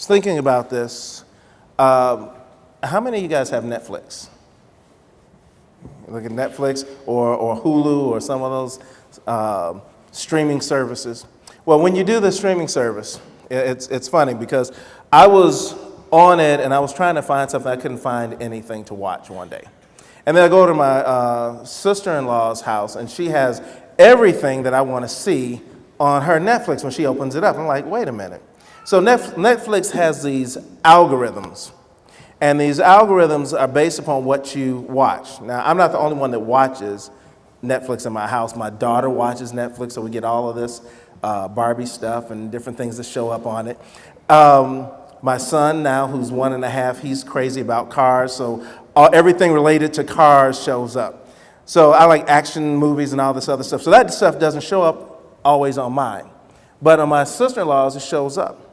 was thinking about this. How many of you guys have Netflix? Look at Netflix or Hulu or some of those streaming services. Well, when you do the streaming service, it's funny because I was on it and I was trying to find something. I couldn't find anything to watch one day. And then I go to my sister-in-law's house and she has everything that I want to see on her Netflix when she opens it up. I'm like, wait a minute. So Netflix has these algorithms. And these algorithms are based upon what you watch. Now, I'm not the only one that watches Netflix in my house. My daughter watches Netflix, so we get all of this Barbie stuff and different things that show up on it. My son now, who's 1.5, he's crazy about cars, so everything related to cars shows up. So I like action movies and all this other stuff. So that stuff doesn't show up always on mine. But on my sister-in-law's, it shows up.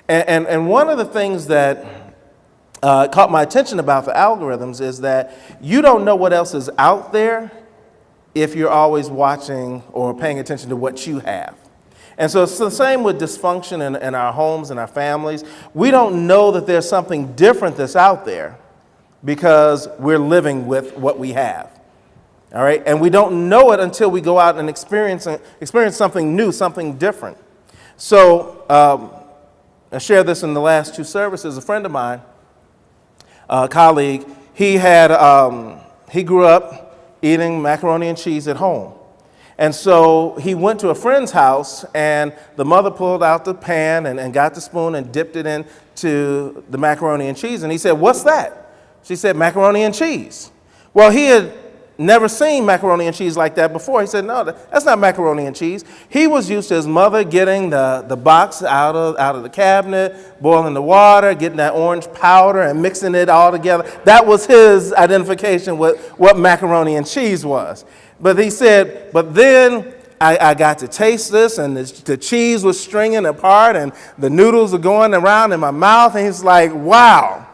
And one of the things that caught my attention about the algorithms is that you don't know what else is out there if you're always watching or paying attention to what you have. And so it's the same with dysfunction in our homes and our families. We don't know that there's something different that's out there because we're living with what we have. All right? And we don't know it until we go out and experience something new, something different. So I shared this in the last 2 services. A friend of mine, a colleague, he grew up eating macaroni and cheese at home. And so he went to a friend's house and the mother pulled out the pan and got the spoon and dipped it into the macaroni and cheese. And he said, "What's that?" She said, "Macaroni and cheese." Well, he had never seen macaroni and cheese like that before. He said, "No, that's not macaroni and cheese." He was used to his mother getting the box out of the cabinet, boiling the water, getting that orange powder and mixing it all together. That was his identification with what macaroni and cheese was. But he said, but then I got to taste this and the cheese was stringing apart and the noodles are going around in my mouth. And he's like, wow.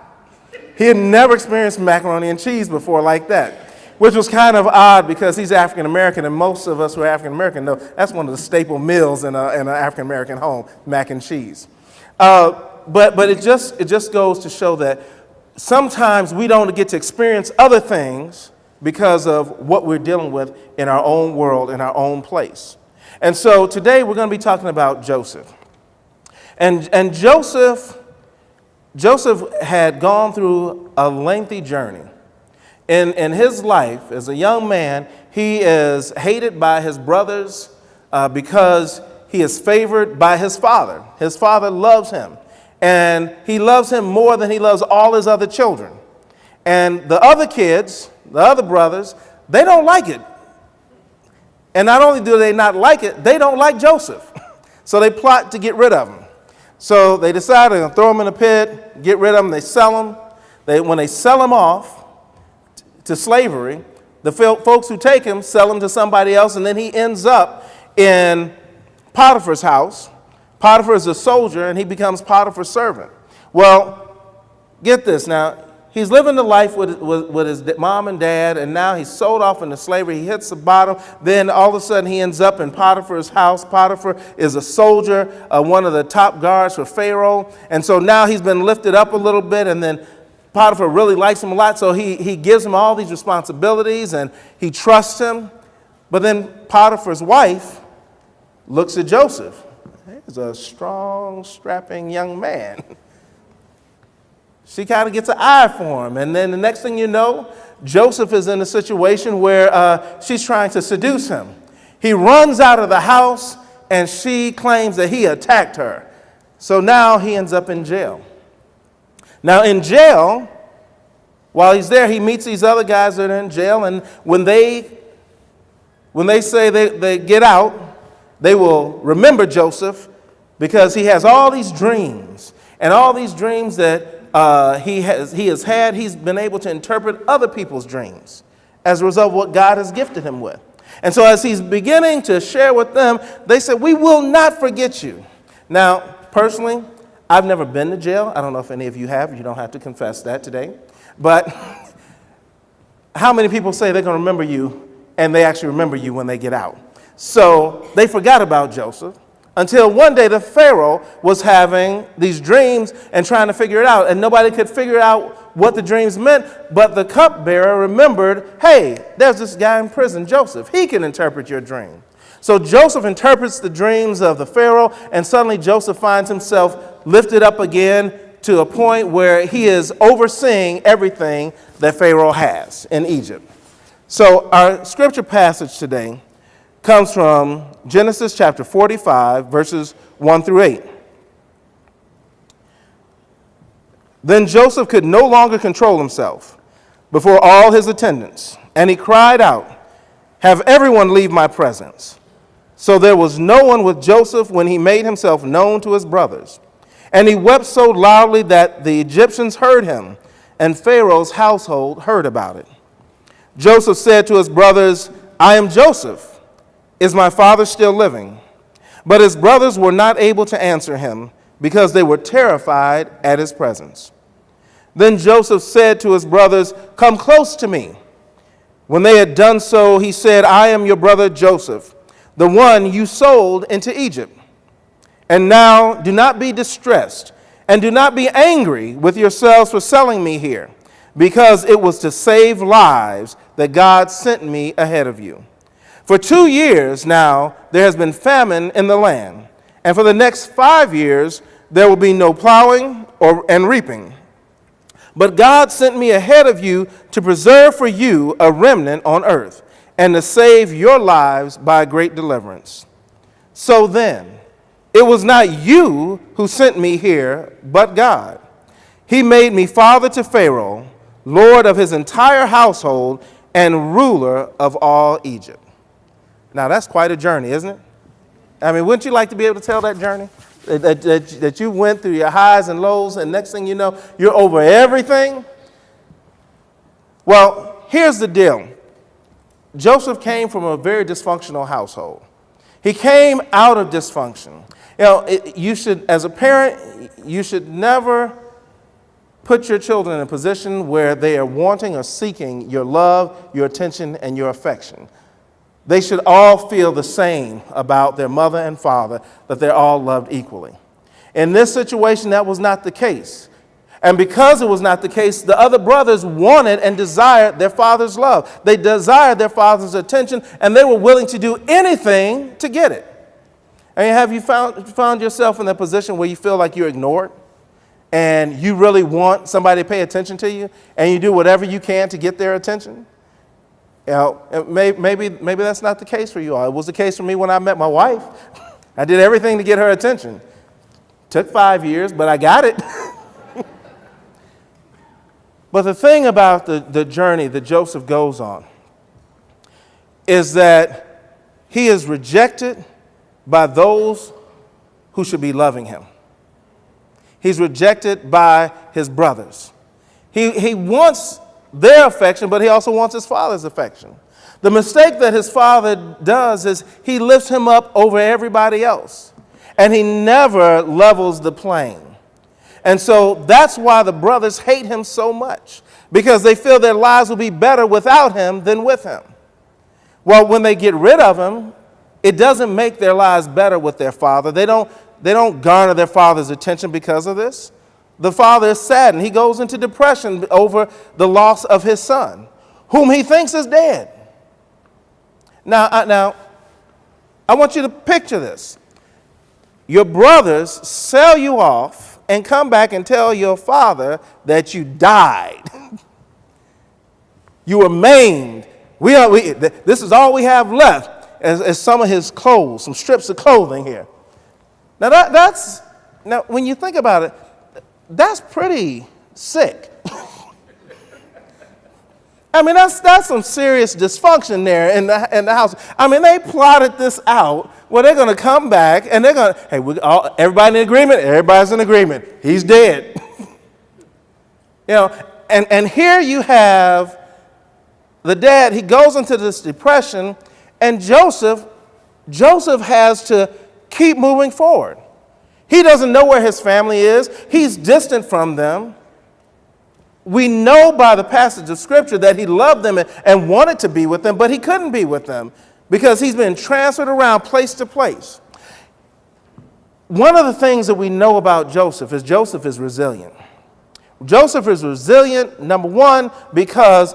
He had never experienced macaroni and cheese before like that. Which was kind of odd because he's African American, and most of us who are African American know that's one of the staple meals in an African American home, mac and cheese. But it just goes to show that sometimes we don't get to experience other things because of what we're dealing with in our own world, in our own place. And so today we're going to be talking about Joseph. And Joseph had gone through a lengthy journey. In his life, as a young man, he is hated by his brothers because he is favored by his father. His father loves him, and he loves him more than he loves all his other children. And the other kids, the other brothers, they don't like it. And not only do they not like it, they don't like Joseph. So they plot to get rid of him. So they decide they're going to throw him in a pit, get rid of him, they sell him. When they sell him off to slavery, the folks who take him sell him to somebody else, and then he ends up in Potiphar's house. Potiphar is a soldier, and he becomes Potiphar's servant. Well, get this now. He's living the life with his mom and dad, and now he's sold off into slavery. He hits the bottom. Then all of a sudden he ends up in Potiphar's house. Potiphar is a soldier, one of the top guards for Pharaoh. And so now he's been lifted up a little bit, and then Potiphar really likes him a lot, so he gives him all these responsibilities, and he trusts him. But then Potiphar's wife looks at Joseph. He's a strong, strapping young man. She kind of gets an eye for him. And then the next thing you know, Joseph is in a situation where she's trying to seduce him. He runs out of the house, and she claims that he attacked her. So now he ends up in jail. Now in jail, while he's there, he meets these other guys that are in jail, and when they say they get out, they will remember Joseph because he has all these dreams, and all these dreams that he has had, he's been able to interpret other people's dreams as a result of what God has gifted him with. And so as he's beginning to share with them, they said, "We will not forget you." Now, personally, I've never been to jail. I don't know if any of you have. You don't have to confess that today. But how many people say they're going to remember you, and they actually remember you when they get out? So they forgot about Joseph. Until one day the Pharaoh was having these dreams and trying to figure it out, and nobody could figure out what the dreams meant, but the cupbearer remembered, hey, there's this guy in prison, Joseph. He can interpret your dream. So Joseph interprets the dreams of the Pharaoh, and suddenly Joseph finds himself lifted up again to a point where he is overseeing everything that Pharaoh has in Egypt. So our scripture passage today comes from Genesis chapter 45, verses 1 through 8. Then Joseph could no longer control himself before all his attendants, and he cried out, "Have everyone leave my presence." So there was no one with Joseph when he made himself known to his brothers. And he wept so loudly that the Egyptians heard him, and Pharaoh's household heard about it. Joseph said to his brothers, "I am Joseph. Is my father still living?" But his brothers were not able to answer him because they were terrified at his presence. Then Joseph said to his brothers, "Come close to me." When they had done so, he said, "I am your brother Joseph, the one you sold into Egypt. And now do not be distressed and do not be angry with yourselves for selling me here, because it was to save lives that God sent me ahead of you. For 2 years now there has been famine in the land, and for the next 5 years there will be no plowing and reaping. But God sent me ahead of you to preserve for you a remnant on earth, and to save your lives by great deliverance. So then, it was not you who sent me here, but God. He made me father to Pharaoh, lord of his entire household, and ruler of all Egypt." Now that's quite a journey, isn't it? I mean, wouldn't you like to be able to tell that journey? That you went through your highs and lows, and next thing you know, you're over everything? Well, here's the deal. Joseph came from a very dysfunctional household. He came out of dysfunction. You know, you should, as a parent, you should never put your children in a position where they are wanting or seeking your love, your attention, and your affection. They should all feel the same about their mother and father, that they're all loved equally. In this situation, that was not the case. And because it was not the case, the other brothers wanted and desired their father's love. They desired their father's attention, and they were willing to do anything to get it. I mean, have you found yourself in a position where you feel like you're ignored, and you really want somebody to pay attention to you, and you do whatever you can to get their attention? You know, maybe that's not the case for you all. It was the case for me when I met my wife. I did everything to get her attention. Took 5 years, but I got it. But the thing about the journey that Joseph goes on is that he is rejected by those who should be loving him. He's rejected by his brothers. He wants their affection, but he also wants his father's affection. The mistake that his father does is he lifts him up over everybody else, and he never levels the playing. And so that's why the brothers hate him so much, because they feel their lives will be better without him than with him. Well, when they get rid of him, it doesn't make their lives better with their father. They don't garner their father's attention because of this. The father is saddened. He goes into depression over the loss of his son, whom he thinks is dead. Now, I want you to picture this. Your brothers sell you off and come back and tell your father that you died. You were maimed. This is all we have left as some of his clothes, some strips of clothing here. Now, when you think about it, that's pretty sick. I mean, that's some serious dysfunction there in the house. I mean, they plotted this out where they're going to come back and they're going to, hey, everybody in agreement? Everybody's in agreement. He's dead. You know, and here you have the dad. He goes into this depression, and Joseph has to keep moving forward. He doesn't know where his family is. He's distant from them. We know by the passage of Scripture that he loved them and wanted to be with them, but he couldn't be with them because he's been transferred around place to place. One of the things that we know about Joseph is resilient. Joseph is resilient, number one, because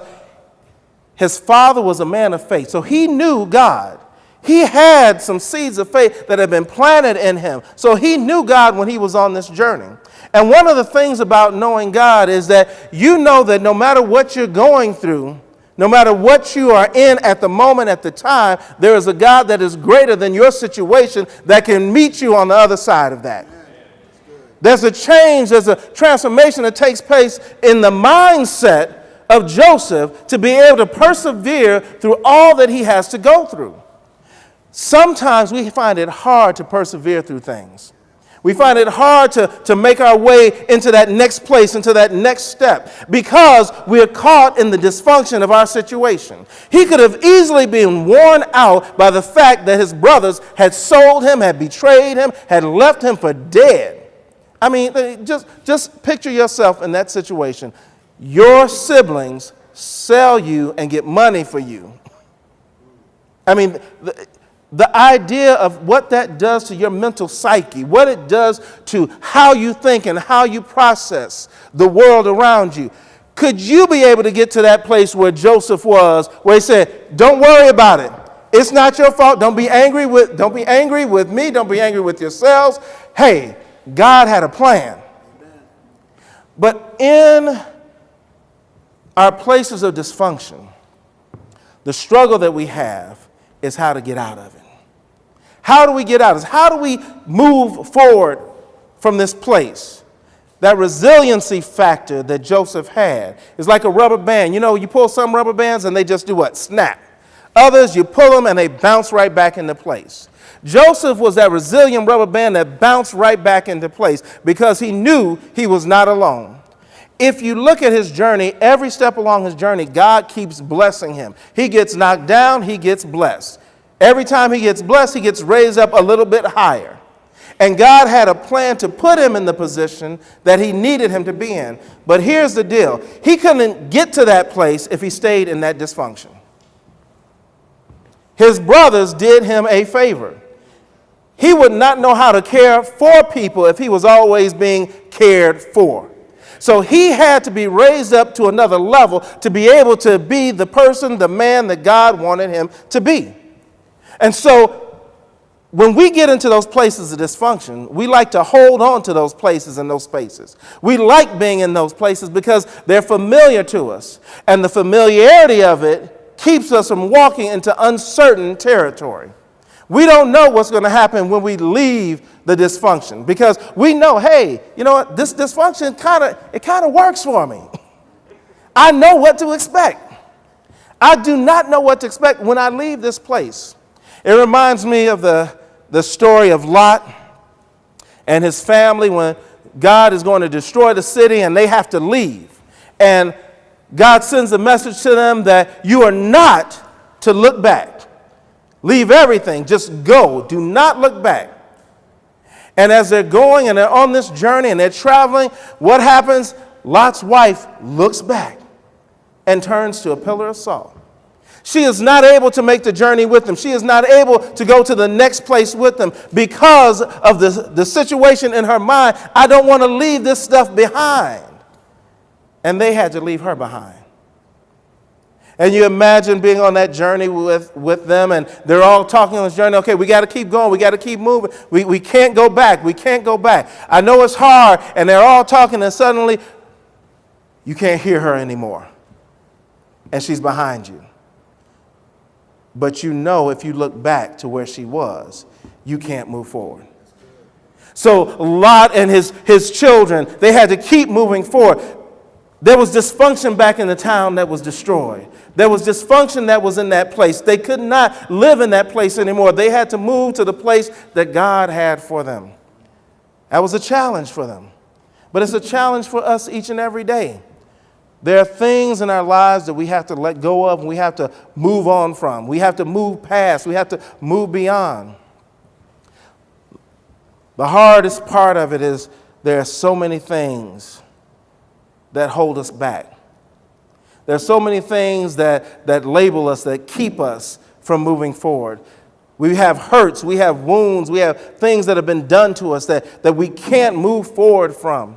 his father was a man of faith. So he knew God. He had some seeds of faith that had been planted in him. So he knew God when he was on this journey. And one of the things about knowing God is that you know that no matter what you're going through, no matter what you are in at the moment, at the time, there is a God that is greater than your situation that can meet you on the other side of that. There's a change, there's a transformation that takes place in the mindset of Joseph to be able to persevere through all that he has to go through. Sometimes we find it hard to persevere through things. We find it hard to make our way into that next place, into that next step, because we're caught in the dysfunction of our situation. He could have easily been worn out by the fact that his brothers had sold him, had betrayed him, had left him for dead. I mean, just picture yourself in that situation. Your siblings sell you and get money for you. I mean, the idea of what that does to your mental psyche, what it does to how you think and how you process the world around you. Could you be able to get to that place where Joseph was, where he said, don't worry about it. It's not your fault. Don't be angry with me. Don't be angry with yourselves. Hey, God had a plan. But in our places of dysfunction, the struggle that we have is how to get out of it. How do we get out of this? How do we move forward from this place? That resiliency factor that Joseph had is like a rubber band. You know, you pull some rubber bands and they just do what? Snap. Others, you pull them and they bounce right back into place. Joseph was that resilient rubber band that bounced right back into place because he knew he was not alone. If you look at his journey, every step along his journey, God keeps blessing him. He gets knocked down, he gets blessed. Every time he gets blessed, he gets raised up a little bit higher. And God had a plan to put him in the position that he needed him to be in. But here's the deal. He couldn't get to that place if he stayed in that dysfunction. His brothers did him a favor. He would not know how to care for people if he was always being cared for. So he had to be raised up to another level to be able to be the person, the man that God wanted him to be. And so when we get into those places of dysfunction, we like to hold on to those places and those spaces. We like being in those places because they're familiar to us. And the familiarity of it keeps us from walking into uncertain territory. We don't know what's going to happen when we leave the dysfunction because we know, hey, you know what, this dysfunction kind of works for me. I know what to expect. I do not know what to expect when I leave this place. It reminds me of the story of Lot and his family when God is going to destroy the city and they have to leave. And God sends a message to them that you are not to look back. Leave everything. Just go. Do not look back. And as they're going and they're on this journey and they're traveling, what happens? Lot's wife looks back and turns to a pillar of salt. She is not able to make the journey with them. She is not able to go to the next place with them because of the situation in her mind. I don't want to leave this stuff behind. And they had to leave her behind. And you imagine being on that journey with them, and they're all talking on this journey. Okay, we got to keep going. We got to keep moving. We can't go back. We can't go back. I know it's hard, and they're all talking, and suddenly you can't hear her anymore. And she's behind you. But you know if you look back to where she was, you can't move forward. So Lot and his children, they had to keep moving forward. There was dysfunction back in the town that was destroyed. There was dysfunction that was in that place. They could not live in that place anymore. They had to move to the place that God had for them. That was a challenge for them. But it's a challenge for us each and every day. There are things in our lives that we have to let go of and we have to move on from. We have to move past. We have to move beyond. The hardest part of it is there are so many things that hold us back. There are so many things that label us, that keep us from moving forward. We have hurts, we have wounds, we have things that have been done to us that we can't move forward from.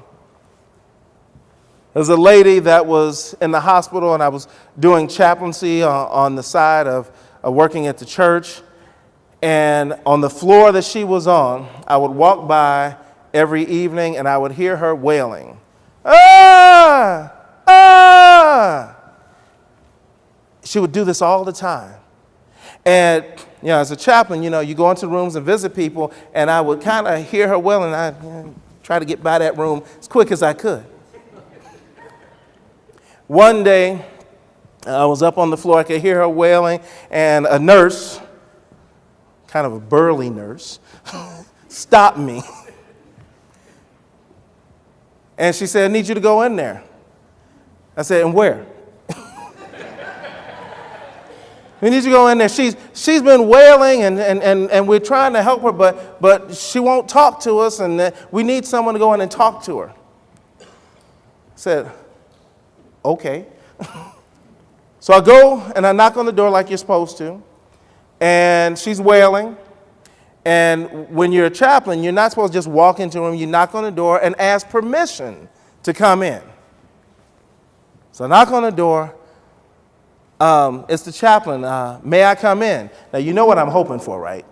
There was a lady that was in the hospital, and I was doing chaplaincy on the side of working at the church. And on the floor that she was on, I would walk by every evening and I would hear her wailing. Ah! Ah! She would do this all the time. And, as a chaplain, you go into rooms and visit people, and I would kind of hear her wailing. I'd try to get by that room as quick as I could. One day, I was up on the floor. I could hear her wailing, and a nurse, kind of a burly nurse, stopped me. And she said, "I need you to go in there." I said, "And where?" "We need you to go in there. She's been wailing, and we're trying to help her, but she won't talk to us, and we need someone to go in and talk to her." I said, "Okay." So I go and I knock on the door like you're supposed to, and she's wailing. And when you're a chaplain, you're not supposed to just walk into a room. You knock on the door and ask permission to come in. So I knock on the door. It's the chaplain. "May I come in?" Now, you know what I'm hoping for, right?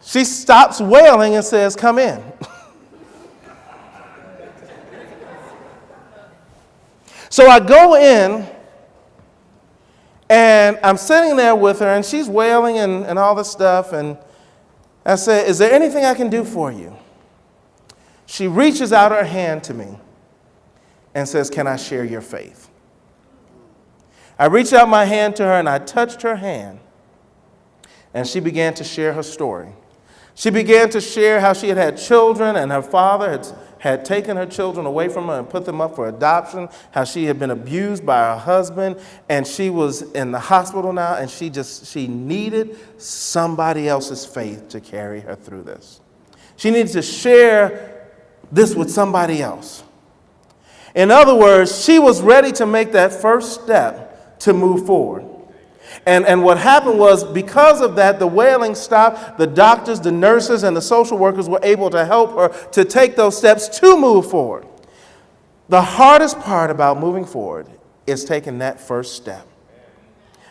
She stops wailing and says, "Come in." So I go in, and I'm sitting there with her, and she's wailing and all this stuff. And I said, "Is there anything I can do for you?" She reaches out her hand to me and says, "Can I share your faith?" I reached out my hand to her, and I touched her hand, and she began to share her story. She began to share how she had had children, and her father had taken her children away from her and put them up for adoption, how she had been abused by her husband, and she was in the hospital now, and she needed somebody else's faith to carry her through this. She needed to share this with somebody else. In other words, she was ready to make that first step to move forward. And what happened was, because of that, the wailing stopped. The doctors, the nurses, and the social workers were able to help her to take those steps to move forward. The hardest part about moving forward is taking that first step.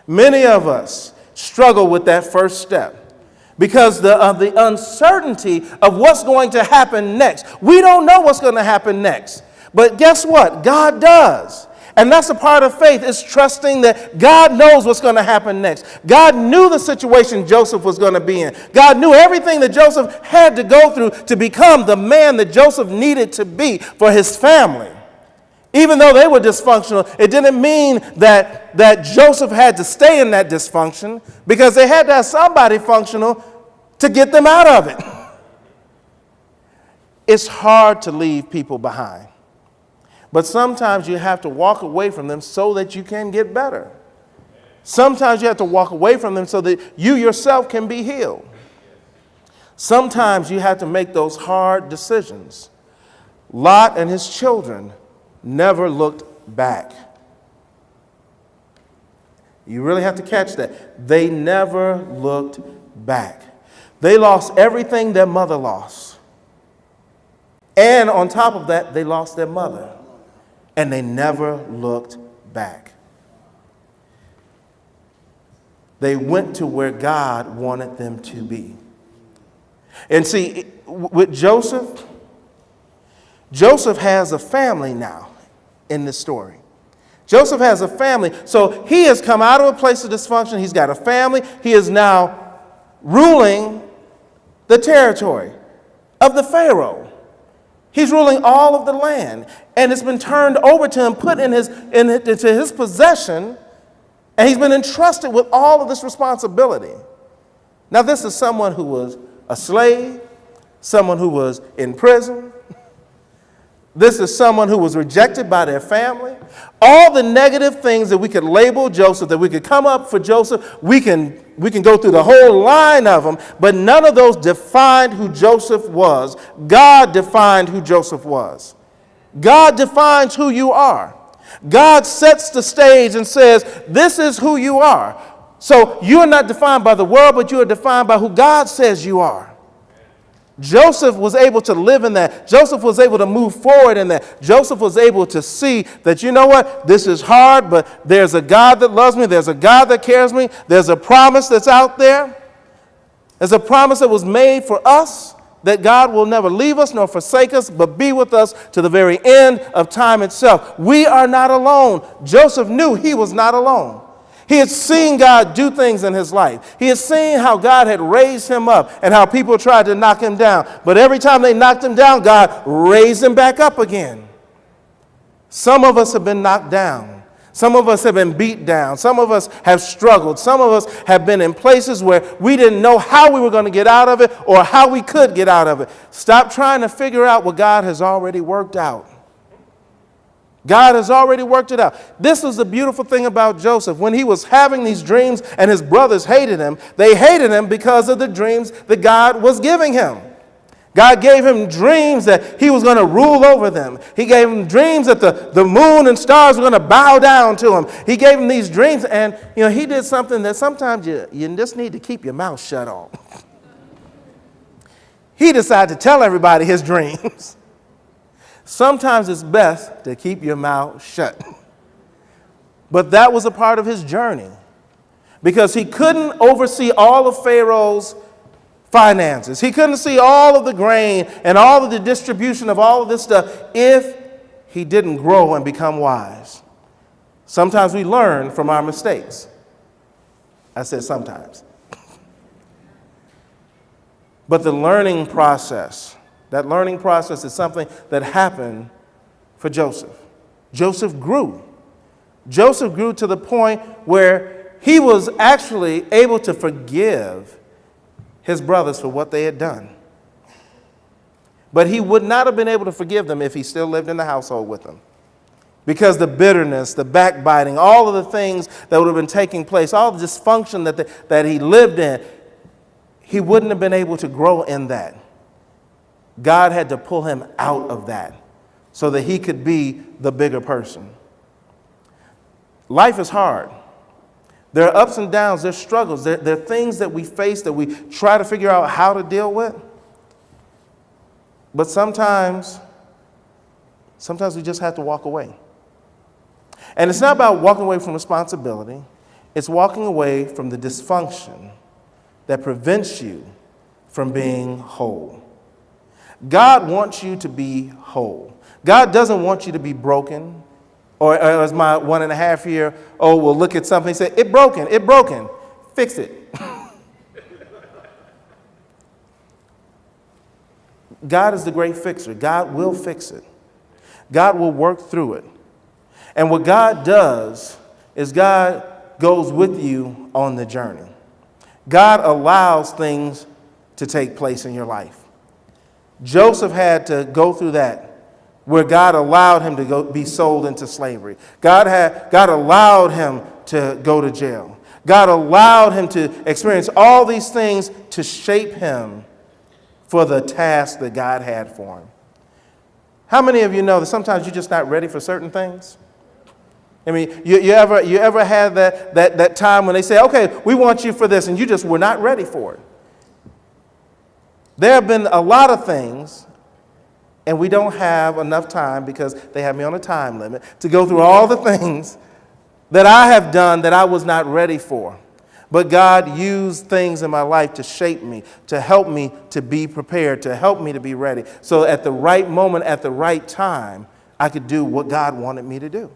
Many of us struggle with that first step because of the uncertainty of what's going to happen next. We don't know what's going to happen next. But guess what? God does. And that's a part of faith, is trusting that God knows what's going to happen next. God knew the situation Joseph was going to be in. God knew everything that Joseph had to go through to become the man that Joseph needed to be for his family. Even though they were dysfunctional, it didn't mean that Joseph had to stay in that dysfunction, because they had to have somebody functional to get them out of it. It's hard to leave people behind. But sometimes you have to walk away from them so that you can get better. Sometimes you have to walk away from them so that you yourself can be healed. Sometimes you have to make those hard decisions. Lot and his children never looked back. You really have to catch that. They never looked back. They lost everything their mother lost. And on top of that, they lost their mother. And they never looked back. They went to where God wanted them to be. And see, with Joseph has a family now in this story. Joseph has a family. So he has come out of a place of dysfunction. He's got a family. He is now ruling the territory of the Pharaoh. He's ruling all of the land, and it's been turned over to him, put into his possession, and he's been entrusted with all of this responsibility. Now, this is someone who was a slave, someone who was in prison. This is someone who was rejected by their family. All the negative things that we could label Joseph, that we could come up for Joseph, we can go through the whole line of them, but none of those defined who Joseph was. God defined who Joseph was. God defines who you are. God sets the stage and says, this is who you are. So you are not defined by the world, but you are defined by who God says you are. Joseph was able to live in that. Joseph was able to move forward in that. Joseph was able to see that, you know what, this is hard, but there's a God that loves me. There's a God that cares me. There's a promise that's out there. There's a promise that was made for us, that God will never leave us nor forsake us, but be with us to the very end of time itself. We are not alone. Joseph knew he was not alone. He had seen God do things in his life. He had seen how God had raised him up and how people tried to knock him down. But every time they knocked him down, God raised him back up again. Some of us have been knocked down. Some of us have been beat down. Some of us have struggled. Some of us have been in places where we didn't know how we were going to get out of it or how we could get out of it. Stop trying to figure out what God has already worked out. God has already worked it out. This was the beautiful thing about Joseph. When he was having these dreams and his brothers hated him, they hated him because of the dreams that God was giving him. God gave him dreams that he was going to rule over them. He gave him dreams that the moon and stars were going to bow down to him. He gave him these dreams, and he did something that sometimes you just need to keep your mouth shut on. He decided to tell everybody his dreams. Sometimes it's best to keep your mouth shut. But that was a part of his journey, because he couldn't oversee all of Pharaoh's finances. He couldn't see all of the grain and all of the distribution of all of this stuff if he didn't grow and become wise. Sometimes we learn from our mistakes. I said sometimes. But the learning process, that learning process is something that happened for Joseph. Joseph grew. Joseph grew to the point where he was actually able to forgive his brothers for what they had done. But he would not have been able to forgive them if he still lived in the household with them. Because the bitterness, the backbiting, all of the things that would have been taking place, all the dysfunction that he lived in, he wouldn't have been able to grow in that. God had to pull him out of that so that he could be the bigger person. Life is hard. There are ups and downs, there's struggles, there are things that we face that we try to figure out how to deal with. But sometimes we just have to walk away. And it's not about walking away from responsibility. It's walking away from the dysfunction that prevents you from being whole. God wants you to be whole. God doesn't want you to be broken. Or as my 1.5-year-old will look at something and say, it broken, fix it. God is the great fixer. God will fix it. God will work through it. And what God does is God goes with you on the journey. God allows things to take place in your life. Joseph had to go through that, where God allowed him to be sold into slavery. God allowed him to go to jail. God allowed him to experience all these things to shape him for the task that God had for him. How many of you know that sometimes you're just not ready for certain things? I mean, you ever had that time when they say, okay, we want you for this, and you just were not ready for it? There have been a lot of things, and we don't have enough time, because they have me on a time limit, to go through all the things that I have done that I was not ready for. But God used things in my life to shape me, to help me to be prepared, to help me to be ready. So at the right moment, at the right time, I could do what God wanted me to do.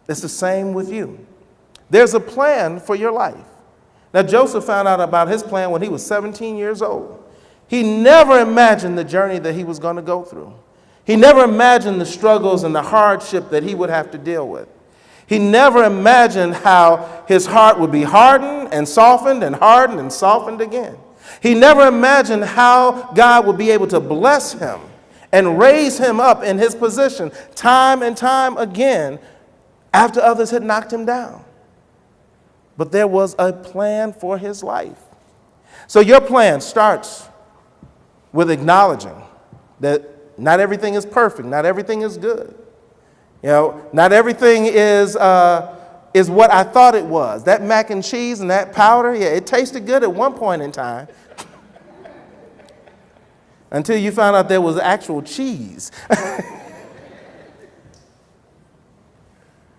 It's the same with you. There's a plan for your life. Now, Joseph found out about his plan when he was 17 years old. He never imagined the journey that he was going to go through. He never imagined the struggles and the hardship that he would have to deal with. He never imagined how his heart would be hardened and softened and softened again. He never imagined how God would be able to bless him and raise him up in his position time and time again after others had knocked him down. But there was a plan for his life. So your plan starts with acknowledging that not everything is perfect, not everything is good. You know, not everything is what I thought it was. That mac and cheese and that powder, yeah, it tasted good at one point in time. Until you found out there was actual cheese.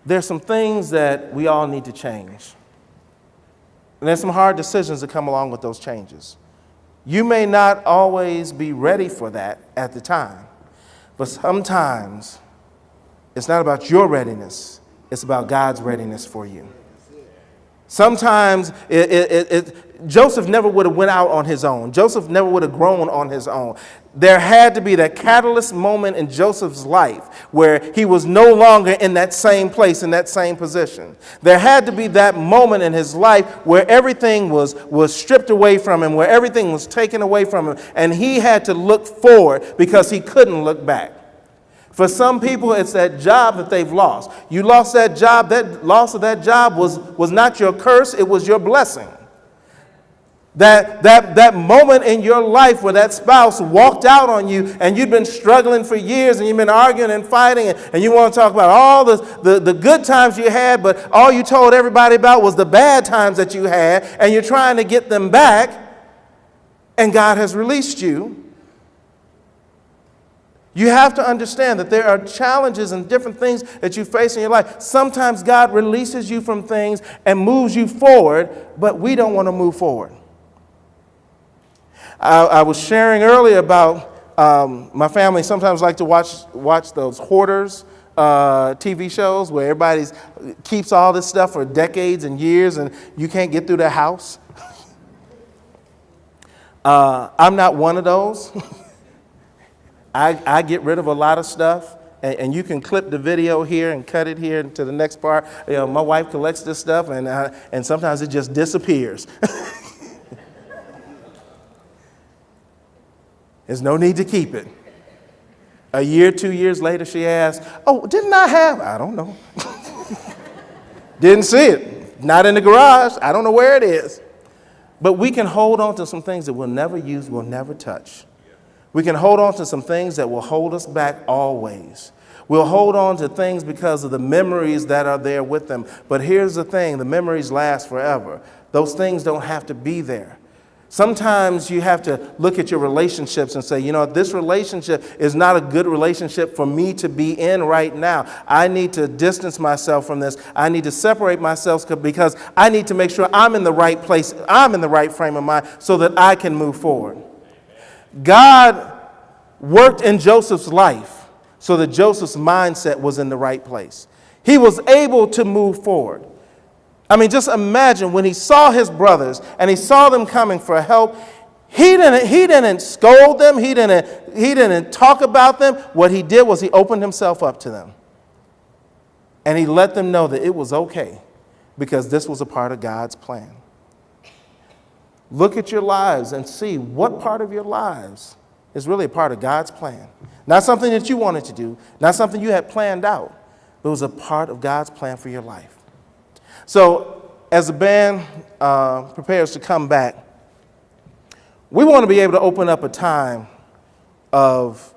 There's some things that we all need to change. And there's some hard decisions that come along with those changes. You may not always be ready for that at the time, but sometimes it's not about your readiness, it's about God's readiness for you. Sometimes Joseph never would have went out on his own. Joseph never would have grown on his own. There had to be that catalyst moment in Joseph's life where he was no longer in that same place, in that same position. There had to be that moment in his life where everything was stripped away from him, where everything was taken away from him, and he had to look forward because he couldn't look back. For some people, it's that job that they've lost. You lost that job. That loss of that job was not your curse, it was your blessing. That moment in your life where that spouse walked out on you and you'd been struggling for years and you've been arguing and fighting and you want to talk about all the good times you had, but all you told everybody about was the bad times that you had, and you're trying to get them back, and God has released you. You have to understand that there are challenges and different things that you face in your life. Sometimes God releases you from things and moves you forward, but we don't want to move forward. I was sharing earlier about my family sometimes like to watch those hoarders TV shows where everybody keeps all this stuff for decades and years and you can't get through their house. I'm not one of those. I get rid of a lot of stuff, and you can clip the video here and cut it here to the next part. You know, my wife collects this stuff, and sometimes it just disappears. There's no need to keep it. A year, 2 years later, she asks, "Oh, didn't I have?" I don't know. Didn't see it. Not in the garage. I don't know where it is. But we can hold on to some things that we'll never use, we'll never touch. We can hold on to some things that will hold us back always. We'll hold on to things because of the memories that are there with them. But here's the thing, the memories last forever. Those things don't have to be there. Sometimes you have to look at your relationships and say, you know, this relationship is not a good relationship for me to be in right now. I need to distance myself from this. I need to separate myself because I need to make sure I'm in the right place. I'm in the right frame of mind so that I can move forward. God worked in Joseph's life so that Joseph's mindset was in the right place. He was able to move forward. I mean, just imagine when he saw his brothers and he saw them coming for help, he didn't scold them, he didn't talk about them. What he did was he opened himself up to them. And he let them know that it was okay because this was a part of God's plan. Look at your lives and see what part of your lives is really a part of God's plan. Not something that you wanted to do, not something you had planned out, but it was a part of God's plan for your life. So as the band prepares to come back, we want to be able to open up a time of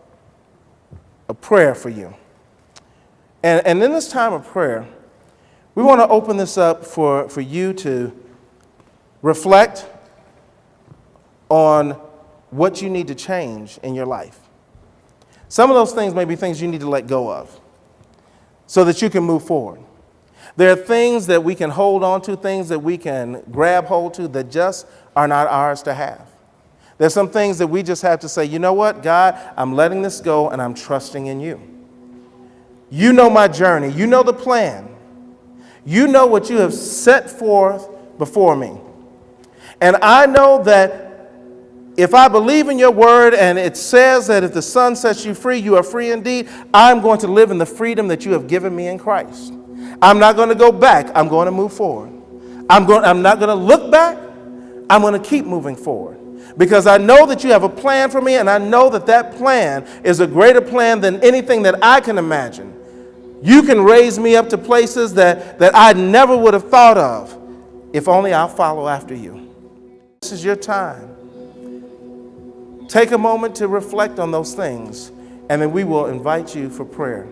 a prayer for you. And in this time of prayer, we want to open this up for you to reflect on what you need to change in your life. Some of those things may be things you need to let go of so that you can move forward. There are things that we can hold on to, things that we can grab hold to that just are not ours to have. There's some things that we just have to say, you know what, God, I'm letting this go and I'm trusting in you. You know my journey. You know the plan. You know what you have set forth before me. And I know that if I believe in your word and it says that if the Son sets you free, you are free indeed, I'm going to live in the freedom that you have given me in Christ. I'm not going to go back. I'm going to move forward. I'm not going to look back. I'm going to keep moving forward because I know that you have a plan for me, and I know that that plan is a greater plan than anything that I can imagine. You can raise me up to places that I never would have thought of if only I'll follow after you. This is your time. Take a moment to reflect on those things, and then we will invite you for prayer.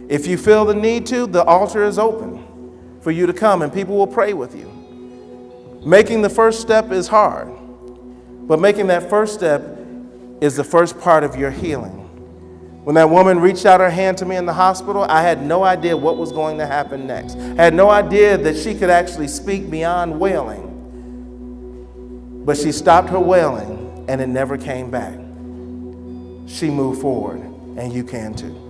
If you feel the need to, the altar is open for you to come and people will pray with you. Making the first step is hard, but making that first step is the first part of your healing. When that woman reached out her hand to me in the hospital, I had no idea what was going to happen next. I had no idea that she could actually speak beyond wailing. But she stopped her wailing and it never came back. She moved forward, and you can too.